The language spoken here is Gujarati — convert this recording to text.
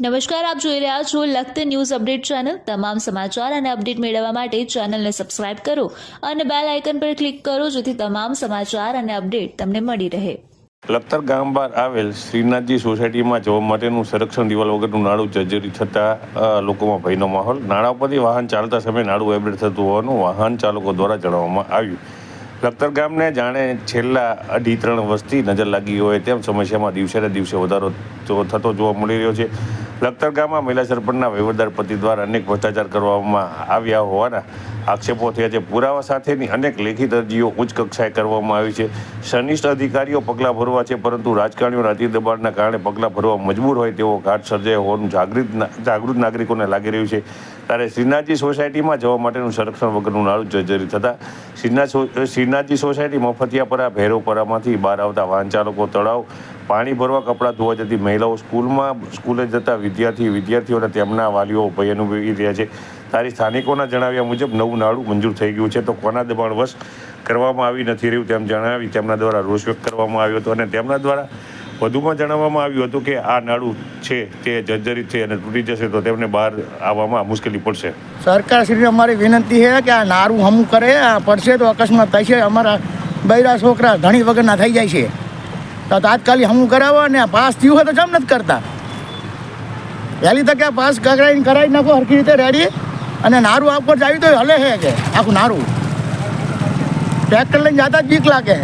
નમસ્કાર, આપ જોઈ રહ્યા છો લખત ન્યૂઝ અપડેટ ચેનલ। તમામ સમાચાર અને અપડેટ મેળવવા માટે ચેનલને સબસ્ક્રાઇબ કરો અને બેલ આઇકન પર ક્લિક કરો જેથી તમામ સમાચાર અને અપડેટ તમને મળી રહે। લખતર ગામ બહાર આવેલ શ્રીનાથજી સોસાયટીમાં જવા માટેનું સંરક્ષણ દિવાલ વગરનું નાળું જર્જરિત થતાં લોકોમાં ભયનો માહોલ। નાળા પરથી વાહન ચાલતા સમયે નાળું વાઇબ્રેટ થતું હોવાનું વાહન ચાલકો દ્વારા જણાવવામાં આવ્યું। લખતર ગામને જાણે છેલ્લા 2.5 વર્ષથી નજર લાગી હોય તેમ સમસ્યામાં દિવસે ને દિવસે વધારો થતો જોવા મળી રહ્યો છે। લખતર ગામમાં મહિલા સરપંચના વહીવટદાર પતિ દ્વારા અનેક ભ્રષ્ટાચાર કરવામાં આવ્યા હોવાના આક્ષેપો થયા છે। પુરાવા સાથેની અનેક લેખિત અરજીઓ ઉચ્ચ કક્ષાએ કરવામાં આવી છે। સંનિષ્ઠ અધિકારીઓ પગલાં ભરવા છે, પરંતુ રાજકારણીઓ અતિ દબાણના કારણે પગલાં ભરવા મજબૂર હોય તેવો ઘાટ સર્જાયો હોવાનું જાગૃત નાગરિકોને લાગી રહ્યું છે। ત્યારે શ્રીનાથજી સોસાયટીમાં જવા માટેનું સંરક્ષણ વગરનું નાળું જર્જરિત થતાં શ્રીનાથજી સોસાયટી મફતિયાપરા ભૈરવપરામાંથી બહાર આવતા વાહન ચાલકો, તળાવ પાણી ભરવા, કપડાં ધોવા જતી મહિલાઓ, સ્કૂલે જતા વિદ્યાર્થીઓ અને તેમના વાલીઓ ભય અનુભવી રહ્યા છે। ત્યારે સ્થાનિકોના જણાવ્યા મુજબ નવું નાળું મંજૂર થઈ ગયું છે, તો કોના દબાણવશ કરવામાં આવી નથી રહ્યું તેમ જણાવી તેમના દ્વારા રોષ વ્યક્ત કરવામાં આવ્યો હતો અને તેમના દ્વારા વધુમાં જણાવવામાં આવ્યું હતું કે આ નાળું છે તે જર્જરિત છે અને તૂટી જશે તો તેમને બહાર આવવામાં મુશ્કેલી પડશે। સરકારશ્રીને અમારી વિનંતી છે કે આ નારું હમું કરે, આ પડશે તો અકસ્માત થશે। અમારા બૈરા છોકરા ધણી વગરના થઈ જાય છે, તો તાત્કાલિક હમું કરાવો અને પાસ થયું હોય તો જમ નથી કરતા। વહેલી તકે પાસ કરાવી નાખો સરખી રીતે રેડી, અને નારું આપવા જ આવી તો હલે છે કે આખું નારું ટ્રેક્ટર લઈને જતા જ બીક લાગે।